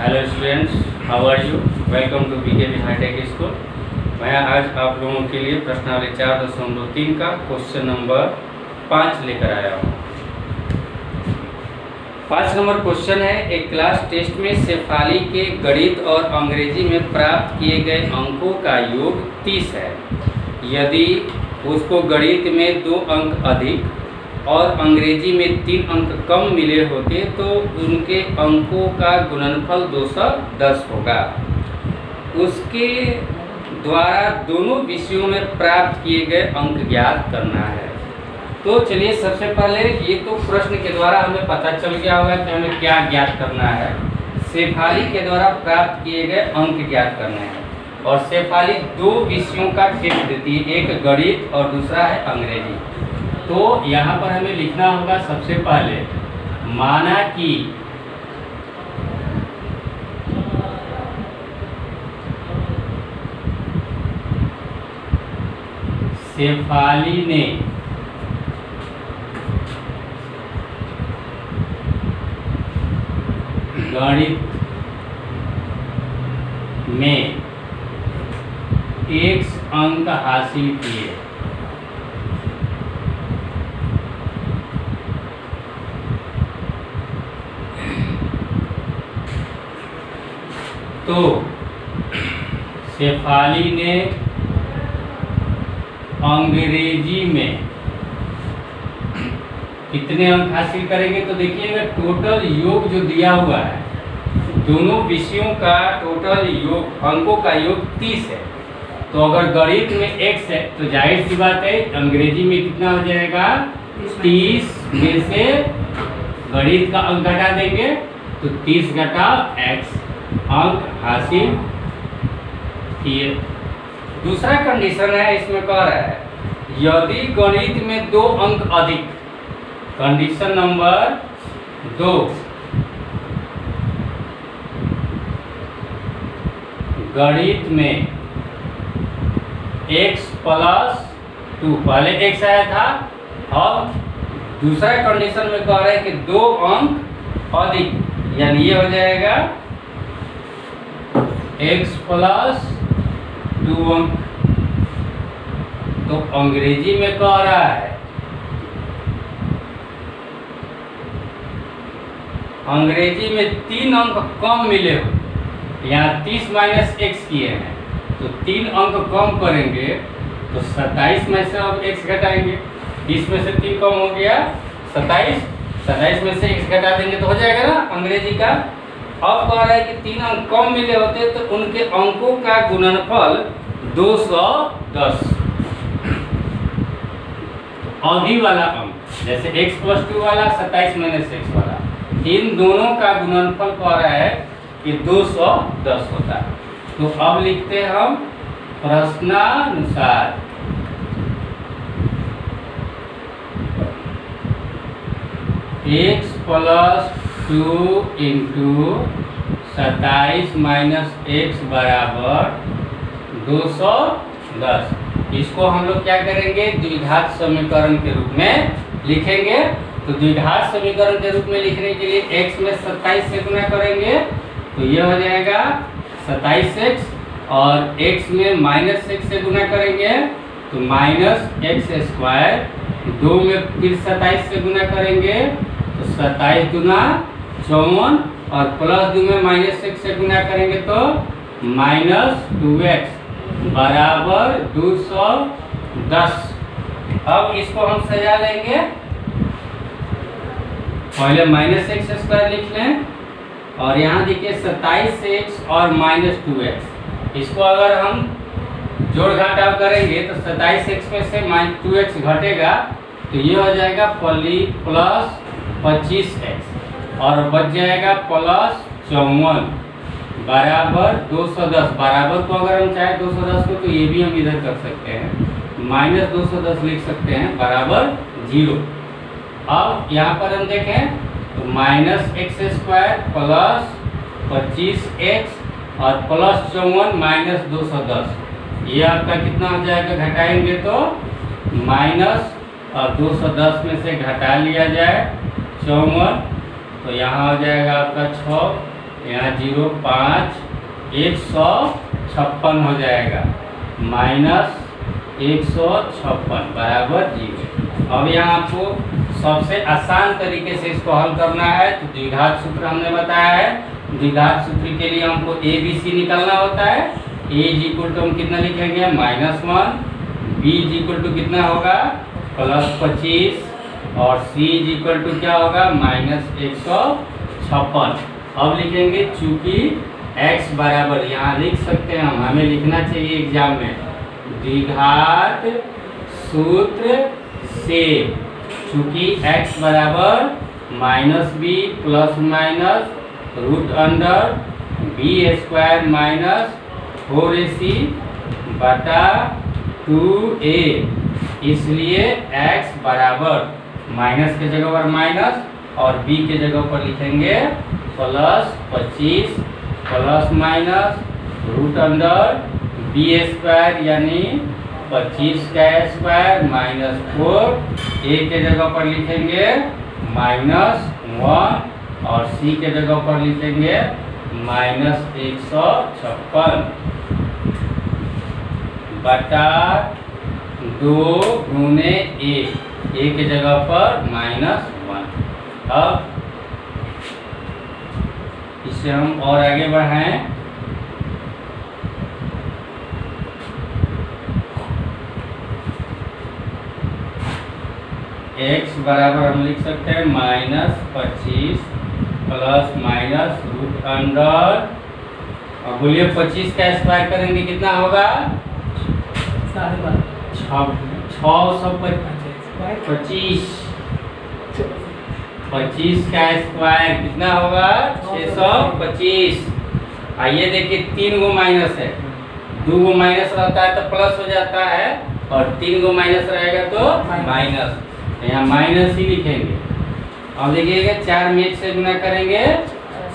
Hello students, how are you? Welcome to BK hitech school. मैं आज आप लोगों के लिए प्रश्नावली 4.3 का क्वेश्चन नंबर 5 लेकर आया हूँ। 5 नंबर क्वेश्चन है, एक क्लास टेस्ट में शेफाली के गणित और अंग्रेजी में प्राप्त किए गए अंकों का योग 30 है। यदि उसको गणित में 2 अंक अधिक और अंग्रेजी में 3 अंक कम मिले होते तो उनके अंकों का गुणनफल 210 होगा। उसके द्वारा दोनों विषयों में प्राप्त किए गए अंक ज्ञात करना है। तो चलिए, सबसे पहले ये तो प्रश्न के द्वारा हमें पता चल गया होगा कि हमें क्या ज्ञात करना है। शेफाली के द्वारा प्राप्त किए गए अंक ज्ञात करने हैं और शेफाली 2 विषयों का टेस्ट देती है, एक गणित और दूसरा है अंग्रेजी। तो यहाँ पर हमें लिखना होगा सबसे पहले, माना कि शेफाली ने गणित में X अंक हासिल किए। तो शेफाली ने अंग्रेजी में कितने अंक हासिल करेंगे? तो देखिएगा, टोटल योग जो दिया हुआ है, दोनों विषयों का टोटल योग, अंकों का योग 30 है। तो अगर गणित में x है तो जाहिर सी बात है अंग्रेजी में कितना हो जाएगा? 30 में से गणित का अंक घटा देंगे तो 30 घटा x अंक हासिल किए। दूसरा कंडीशन है, इसमें कह रहा है यदि गणित में 2 अंक अधिक, कंडीशन नंबर 2, गणित में x + 2, पहले x आया था, अब दूसरा कंडीशन में कह रहा है कि 2 अंक अधिक, यानी ये हो जाएगा x + 2 अंक। तो अंग्रेजी में कह रहा है अंग्रेजी में 3 अंक कम मिले हो, यहाँ 30 - x किए हैं तो 3 अंक कम करेंगे तो 27 में से अब x घटाएंगे, 30 में से 3 कम हो गया 27 में से x घटा देंगे तो हो जाएगा ना अंग्रेजी का। अब कह रहा है कि 3 अंक कम मिले होते तो उनके अंकों का गुणनफल 210। अभी वाला अंक जैसे x + 2 वाला, 27 - x वाला, इन दोनों का गुणनफल कह रहा है कि 210 होता है। तो अब लिखते हैं हम प्रश्नानुसार x + 2 × 27 - x बराबर 210। इसको हम लोग क्या करेंगे? द्विघात समीकरण के रूप में लिखेंगे। तो द्विघात समीकरण के रूप में लिखने के लिए x में 27 से गुना करेंगे तो ये हो जाएगा 27x, और x में -x से गुना करेंगे तो -x², 2 में फिर 27 से गुना करेंगे तो 27 दूना 54, और +2 में -x से गुना करेंगे तो -2x बराबर 210। अब इसको हम सजा लेंगे, पहले -x² लिख लें और यहाँ देखिए 27x और -2x, इसको अगर हम जोड़ घटाव करेंगे तो 27x में से -2x घटेगा तो ये हो जाएगा प्लस 25x, और बच जाएगा +54 बराबर 210। बराबर को अगर हम चाहे 210 को, तो ये भी हम इधर कर सकते हैं, -210 लिख सकते हैं बराबर 0। अब यहाँ पर हम देखें तो -x² + 25x और +54 - 210, ये आपका कितना हो जाएगा? घटाएंगे तो -210 में से घटा लिया जाए 54, तो यहाँ हो जाएगा आपका 6 यहाँ 0 5 156 हो जाएगा, -156 बराबर 0। अब यहाँ आपको सबसे आसान तरीके से इसको हल करना है। तो द्विघात सूत्र हमने बताया है। द्विघात सूत्र के लिए हमको ए बी सी निकालना होता है। ए इक्वल टू हम कितना लिखेंगे, -1, बी इक्वल टू कितना होगा, +25, और सी इक्वल टू क्या होगा, -156। अब लिखेंगे चूंकि x बराबर, यहाँ लिख सकते हैं हम, हमें लिखना चाहिए एग्जाम में, द्विघात सूत्र से चूंकि x बराबर -b ±√b² -4ac बटा 2a, इसलिए x बराबर माइनस के जगह पर माइनस और b के जगह पर लिखेंगे +25 ±√b² यानी 25 का स्क्वायर -4, a के जगह पर लिखेंगे -1 और c के जगह पर लिखेंगे -156 बटा 2 गुने a के जगह पर -1। अब इससे हम और आगे बढ़ाएं। x बराबर हम लिख सकते हैं -25 ±√, और बोलिए 25 का स्क्वायर करेंगे कितना होगा, 625। 25 का स्क्वायर कितना होगा, 625। आइए देखिए 3 गो माइनस है, 2 गो माइनस रहता है तो प्लस हो जाता है, और 3 गो माइनस रहेगा तो माइनस, यहाँ माइनस ही लिखेंगे। अब देखिएगा 4 में 1 से गुना करेंगे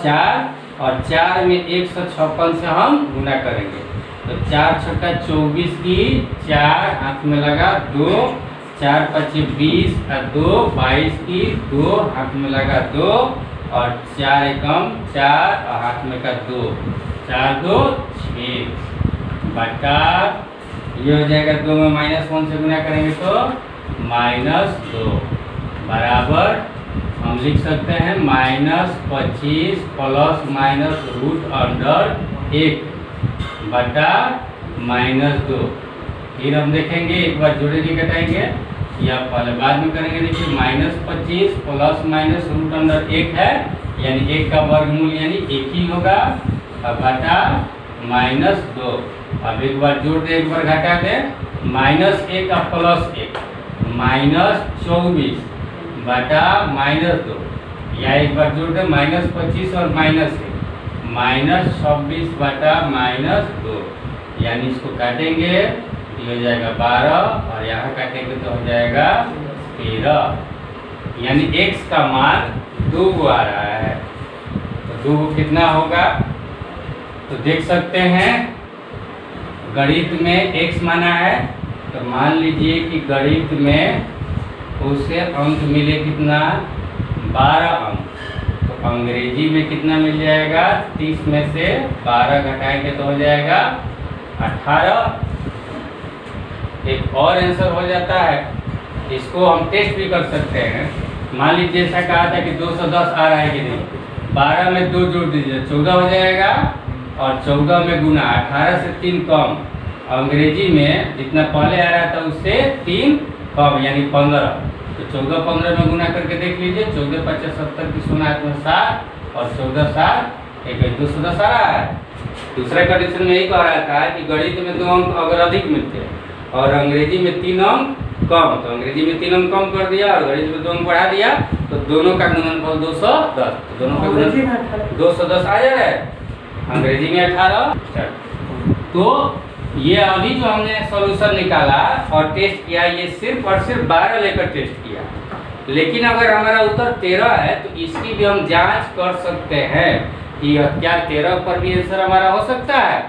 4, और 4 में 156 से हम गुना करेंगे, तो 4 छक्का 24 की 4 हाथ में लगा 2, 4 5 20 और 2 22 की 2 हाथ में लगा 2, और 4 एकम 4 और हाथ में का 2, 4 2 6 बटा, ये हो जाएगा 2 में -1 से गुना करेंगे तो -2 बराबर हम लिख सकते हैं -25 ±√1 बटा -2। फिर हम देखेंगे, एक बार जोड़े नहीं घटाएंगे या पहले बाद में करेंगे। देखिए -25 ±√1 है, यानी 1 का वर्गमूल यानी 1 ही होगा, और बटा -2। अब एक बार जोड़ दे, एक बार घटा दे, -1 और +1 -24 बटा -2, या एक बार जोड़ दे -25 और -1 -26 बटा -2, यानी इसको काटेंगे तो हो जाएगा 12, और यहाँ काटेंगे तो हो जाएगा 13, यानी x का मान 2 गो आ रहा है। तो 2 गो कितना होगा, तो देख सकते हैं गणित में x माना है, तो मान लीजिए कि गणित में उसे अंक मिले कितना, 12 अंक, तो अंग्रेजी में कितना मिल जाएगा, 30 में से 12 घटाएंगे तो हो जाएगा 18। एक और आंसर हो जाता है, इसको हम टेस्ट भी कर सकते हैं। मान लीजिए जैसा कहा था कि 210 आ रहा है कि नहीं, 12 में 2 जोड़ दीजिए 14 हो जाएगा, और 14 में गुना 18 से 3 कम, अंग्रेजी में जितना पहले आ रहा था उससे 3 कम यानी 15, तो 14 15 में गुना करके देख लीजिए, 14 5 70 की 7 और 14 7 210 आ रहा है। दूसरा कंडीशन में यही कह रहा था कि गणित में 2 अंक अगर अधिक मिलते हैं और अंग्रेजी में 3 अंक कम, तो अंग्रेजी में 3 अंक कम कर दिया और गणित में 2 अंक बढ़ा दिया, तो दोनों का गुणनफल 210, तो दोनों का गुणनफल 210 आ जा रहा है, अंग्रेजी में 18। तो ये अभी जो हमने सॉल्यूशन निकाला और टेस्ट किया, ये सिर्फ और सिर्फ 12 लेकर टेस्ट किया, लेकिन अगर हमारा उत्तर 13 है तो इसकी भी हम जांच कर सकते हैं कि क्या 13 पर भी आंसर हमारा हो सकता है।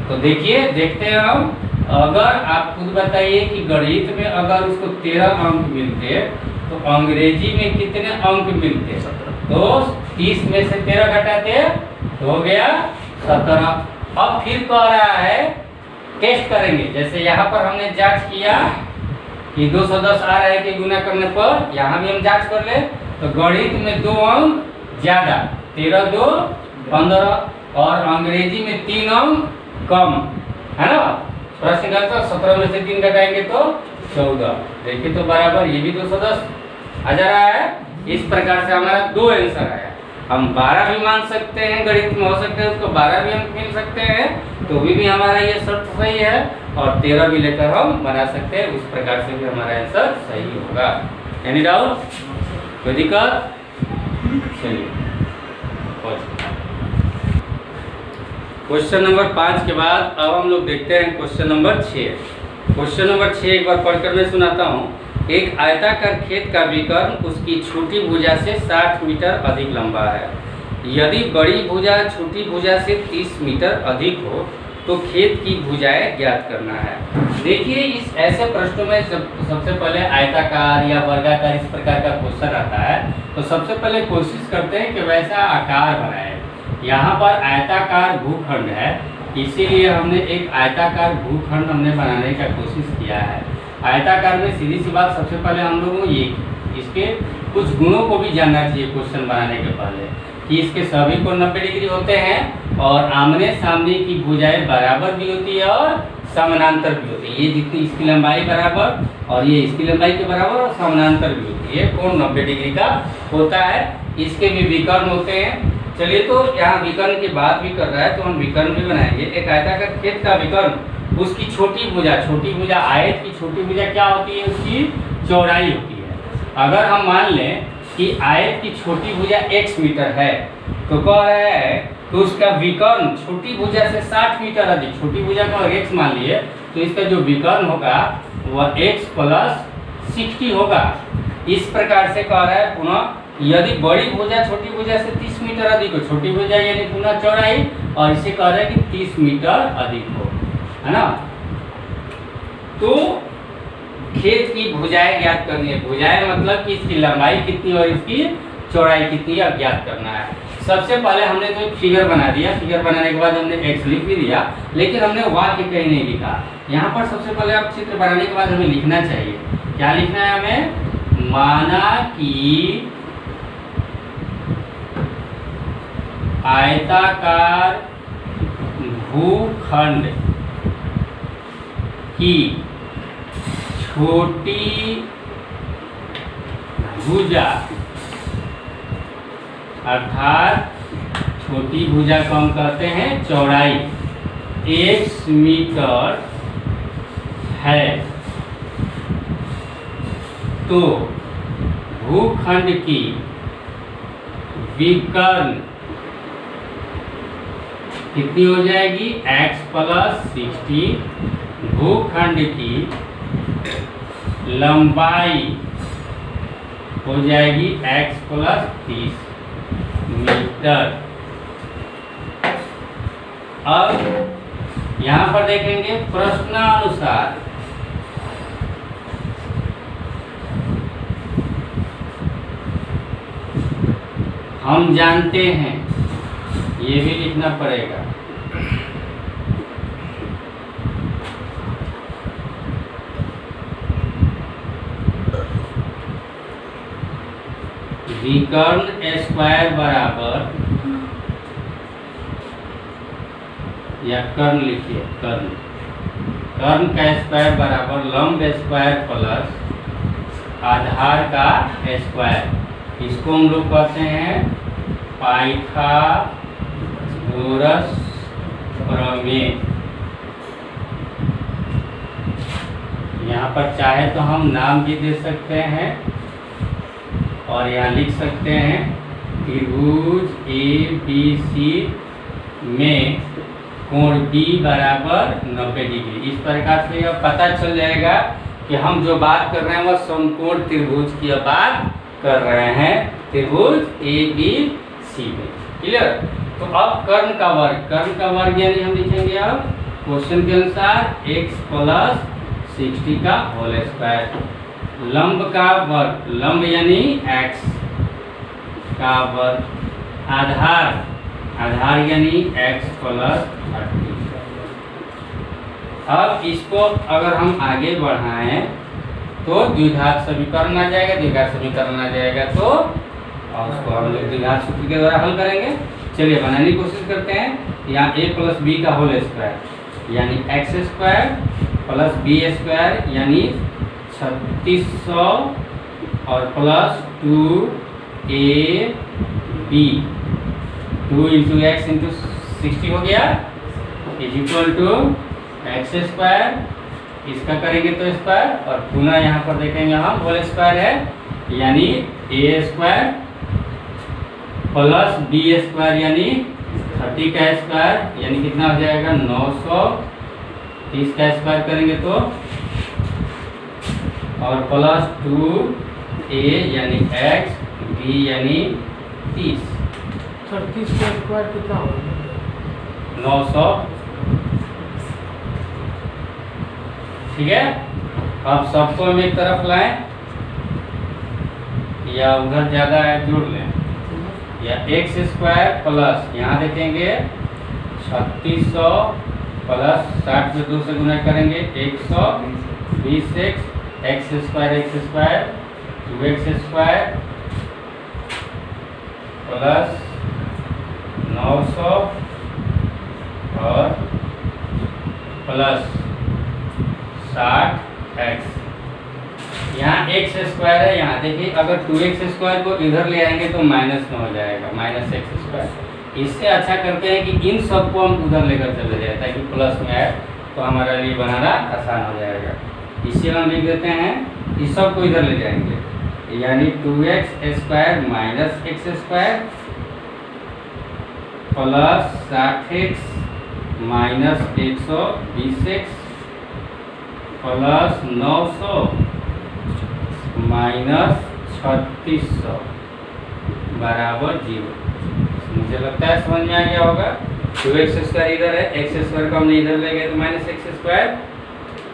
तो देखिए, देखते हैं हम, अगर आप खुद बताइए कि गणित में अगर उसको 13 अंक मिलते तो अंग्रेजी में कितने अंक मिलते, तो 30 में से 13 घटाते तो हो गया 17। अब फिर कह रहा है टेस्ट करेंगे, जैसे यहाँ पर हमने जांच किया कि 210 आ रहा है कि गुना करने पर, यहाँ भी हम जांच कर ले तो गणित में 2 अंक ज्यादा 13 2 15 और अंग्रेजी में 3 अंक कम, है ना। प्रश्न का तो 17 में से 3 घटाएंगे तो 14। देखिए तो बराबर ये भी 210 आ जा रहा है। इस प्रकार से हमारा 2 आंसर आया। हम 12 भी मान सकते हैं, गणित में हो सकते हैं उसको 12 भी अंक मिल सकते हैं, तो भी हमारा ये शर्त सही है। और 13 भी लेकर हम बना सकते हैं, उस प्रकार से भी हमारा आंसर सही होगा। एनी डाउट, कोई दिक्कत? चलिए क्वेश्चन नंबर 5 के बाद अब हम लोग देखते हैं क्वेश्चन नंबर 6। क्वेश्चन नंबर 6 एक बार पढ़कर मैं सुनाता हूँ। एक आयताकार खेत का विकर्ण उसकी छोटी भुजा से 60 मीटर अधिक लंबा है। यदि बड़ी भुजा छोटी भुजा से 30 मीटर अधिक हो तो खेत की भुजाएं ज्ञात करना है। देखिए इस ऐसे प्रश्नों में सबसे पहले आयताकार या वर्गाकार इस प्रकार का क्वेश्चन आता है, तो सबसे पहले कोशिश करते हैं कि वैसा आकार बनाए। यहाँ पर आयताकार भूखंड है, इसीलिए हमने एक आयताकार भूखंड हमने बनाने का कोशिश किया है। आयताकार में सीधी सी बात, सबसे पहले हम लोगों को ये इसके कुछ गुणों को भी जानना चाहिए क्वेश्चन बनाने के पहले, कि इसके सभी को 90 डिग्री होते हैं और आमने सामने की भुजाएं बराबर भी होती है और समानांतर भी होती है। ये जितनी इसकी लंबाई बराबर और ये इसकी लंबाई के बराबर और समानांतर भी होती है। कोण 90 डिग्री का होता है। इसके भी विकर्ण होते हैं। चलिए तो यहाँ विकर्ण की बात भी कर रहा है तो हम विकर्ण भी बनाएंगे। एक आयताकार खेत का विकर्ण उसकी छोटी भुजा आयत की छोटी भुजा क्या होती है? उसकी चौड़ाई होती है। अगर हम मान लें कि आयत की छोटी भुजा x मीटर है तो कह रहा है तो उसका विकर्ण छोटी भुजा से 60 मीटर अधिक, छोटी भुजा का अगर x मान लिए तो इसका जो विकर्ण होगा वह x + 60 होगा। इस प्रकार से कह रहा है पुनः यदि बड़ी भुजा छोटी भुजा से 30 मीटर अधिक हो, छोटी भुजा यानी पुनः चौड़ाई, और इसे कह रहा है कि 30 मीटर अधिक हो, है ना। तो खेत की भुजाएं ज्ञात करनी है। भुजाएं मतलब कि इसकी लंबाई कितनी और इसकी चौड़ाई कितनी है ज्ञात करना है। सबसे पहले हमने तो एक फिगर बना दिया। फिगर बनाने के बाद हमने x लिख भी दिया, लेकिन हमने वाक्य कहीं नहीं लिखा। यहाँ पर सबसे पहले आप चित्र बनाने के बाद हमें लिखना चाहिए। क्या लिखना है हमें? माना कि आयताकार भूखंड की छोटी भुजा अर्थात छोटी भुजा को हम कहते हैं चौड़ाई x मीटर है, तो भूखंड की विकर्ण कितनी हो जाएगी? x + 60। भूखंड की लंबाई हो जाएगी x + 30 मीटर। अब यहाँ पर देखेंगे प्रश्नानुसार हम जानते हैं, ये भी लिखना पड़ेगा। विकर्ण स्क्वायर बराबर, या कर्ण लिखिए, कर्ण का स्क्वायर बराबर लंब स्क्वायर प्लस आधार का स्क्वायर। इसको हम लोग कहते हैं पाइथागोरस प्रमेय। यहाँ पर चाहे तो हम नाम भी दे सकते हैं और यहाँ लिख सकते हैं त्रिभुज ABC में कोण B बराबर 90 डिग्री। इस प्रकार से यह पता चल जाएगा कि हम जो बात कर रहे हैं वह समकोण त्रिभुज की बात कर रहे हैं, त्रिभुज ABC में। क्लियर? तो अब कर्ण का वर्ग यानी हम लिखेंगे अब क्वेश्चन के अनुसार x + 60 का होल स्क्वायर। लंब का वर्ग, लंब यानी x का वर्ग। आधार यानी x प्लस 30। अब इसको अगर हम आगे बढ़ाएं तो द्विघात समीकरण आ जाएगा, द्विघात समीकरण आ जाएगा तो और उसको हम लोग द्विघात सूत्र के द्वारा हल करेंगे। चलिए बनाने की कोशिश करते हैं। यहाँ a प्लस बी का होल स्क्वायर यानी X square plus B square यानी 3600 और plus 2ab 2 into x into 60 हो गया is equal to X square, इसका करेंगे तो स्क्वायर और पुनः यहाँ पर देखेंगे हम होल स्क्वायर है यानी ए स्क्वायर प्लस बी स्क्वायर यानी 30 का स्क्वायर यानी कितना हो जाएगा 930 का स्क्वायर करेंगे तो और प्लस 2a यानी x b यानी 30। 36 का स्क्वायर कितना होगा? 900। ठीक है, अब सबको हम एक तरफ लाएं या उधर ज़्यादा है जोड़ लें या एक्स स्क्वायर प्लस यहाँ देखेंगे 3600 प्लस 60 से 2 से गुना करेंगे 120 x square 2x square plus 900 और प्लस 60x। यहाँ एक्स स्क्वायर है, यहाँ देखिए अगर 2x स्क्वायर को इधर ले आएंगे तो माइनस में हो जाएगा माइनस एक्स स्क्वायर। इससे अच्छा करते हैं कि इन सबको हम उधर लेकर चले जाए ताकि प्लस में आए तो हमारा लिए बनाना आसान हो जाएगा। इसे हम लिख देते हैं, इस सब को इधर ले जाएंगे यानी 2x square minus x square plus 60x minus 120x plus 900 minus 3600 बराबर 0। मुझे लगता है समझ में आ गया होगा। 2x स्क्वायर इधर है, एक्स स्क्वायर को हमने इधर ले गए तो माइनस एक्स स्क्वायर,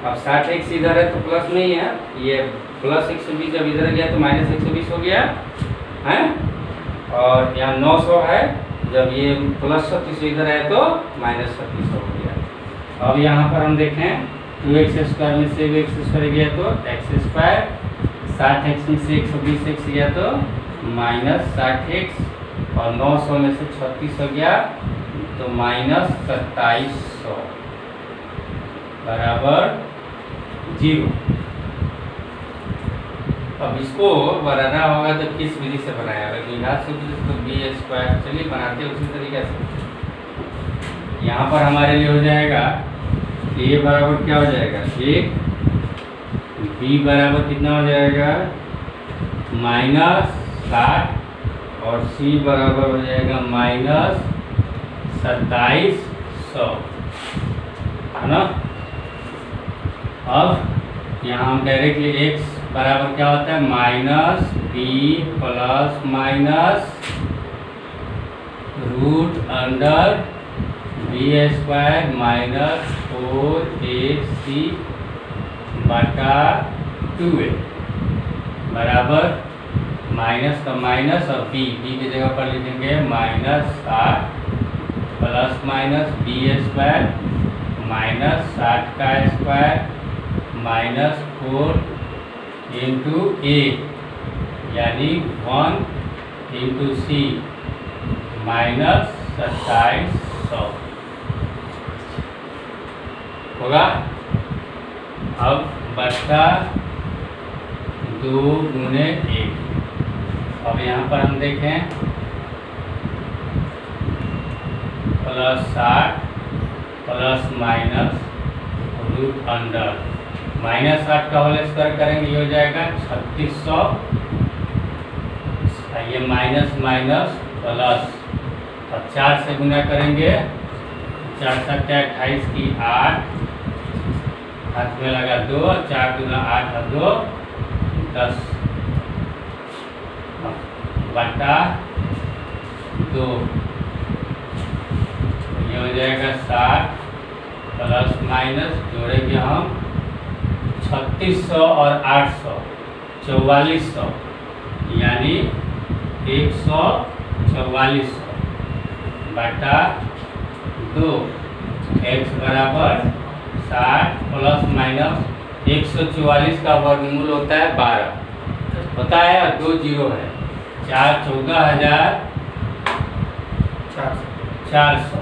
अब 60x इधर है तो प्लस नहीं है, ये प्लस 120 जब इधर गया तो माइनस 120 हो गया है और यहाँ 900 है, जब ये प्लस 36 इधर है तो माइनस 36 हो गया। अब यहाँ पर हम देखें 2x स्क्वायर में से x स्क्वायर गया तो एक्स स्क्वायर, 60x में से 120x गया तो माइनस 60x और 900 में से 36 हो गया तो माइनस 2700 बराबर 0। अब इसको बनाना होगा तो किस विधि से बनाया होगा? द्विघात सूत्र तो बी स्क्वायर, चलिए बनाते हैं उसी तरीके से। यहाँ पर हमारे लिए हो जाएगा a बराबर क्या हो जाएगा 1, b बराबर कितना हो जाएगा माइनस 60 और c बराबर हो जाएगा माइनस 2700 है ना। अब यहाँ हम डायरेक्टली x बराबर क्या होता है minus b plus minus root under B square minus 4ac बटा 2a बराबर माइनस का माइनस और b की जगह पर लिखेंगे minus 60 plus minus B square minus 60 का स्क्वायर माइनस 4 इंटू a यानी 1 इंटू c माइनस 2700 होगा। अब बटा 2 गुने 1। अब यहाँ पर हम देखें plus 60 plus minus root under minus 60 का होल स्क्वायर करेंगे ये हो जाएगा 3600, ये माइनस माइनस प्लस अब 4 से गुना करेंगे 4 7 28 की 8 हाथ में लगा 2 4 दूना 8 और 2 10 बटा 2 ये हो जाएगा 60 प्लस माइनस जोड़ेंगे हम 3600 और 800 4400 यानी 14400 बटा 2। x बराबर 60 प्लस माइनस 144 का वर्गमूल होता है 12 होता है और 2 जीरो है 14,400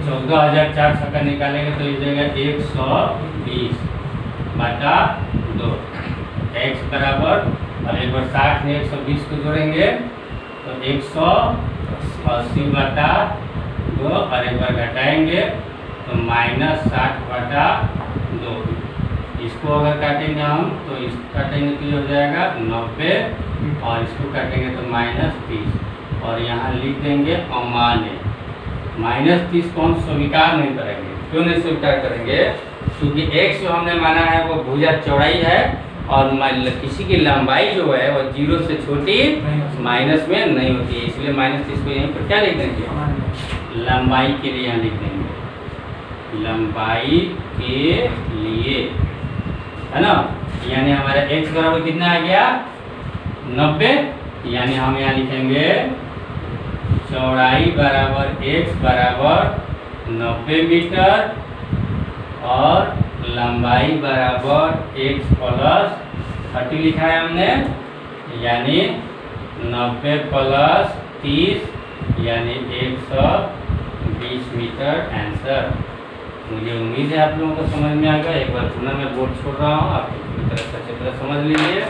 14,400 का निकालेंगे तो इस जगह 120 बटा 2। x बराबर और एक बार 60 में 120 को जोड़ेंगे तो 180 बटा 2 और एक बार घटाएंगे तो माइनस 60 बटा 2। इसको अगर काटेंगे हम तो इसको काटेंगे तो ये हो जाएगा 90 और इसको काटेंगे तो माइनस 30 और यहाँ लिख देंगे अमान्य। माइनस 30 को हम स्वीकार नहीं करेंगे। क्यों नहीं स्वीकार करेंगे? क्योंकि x जो हमने माना है वो भुजा चौड़ाई है और किसी की लंबाई जो है वो 0 से छोटी माइनस में नहीं होती है, इसलिए माइनस 30 को यहीं पर क्या लिख देंगे? लंबाई के लिए यहाँ लिख देंगे, लंबाई के लिए, है ना। यानी हमारा x बराबर कितना आ गया? 90। यानी हम यहाँ लिखेंगे चौड़ाई बराबर x बराबर 90 मीटर और लंबाई बराबर x प्लस 30 लिखा है हमने, यानी 90 प्लस 30 यानी 120 मीटर आंसर। मुझे उम्मीद है आप लोगों को समझ में आ गया। एक बार पुनः मैं बोर्ड छोड़ रहा हूँ, आप पूरी तरह से अच्छी तरह समझ लीजिए।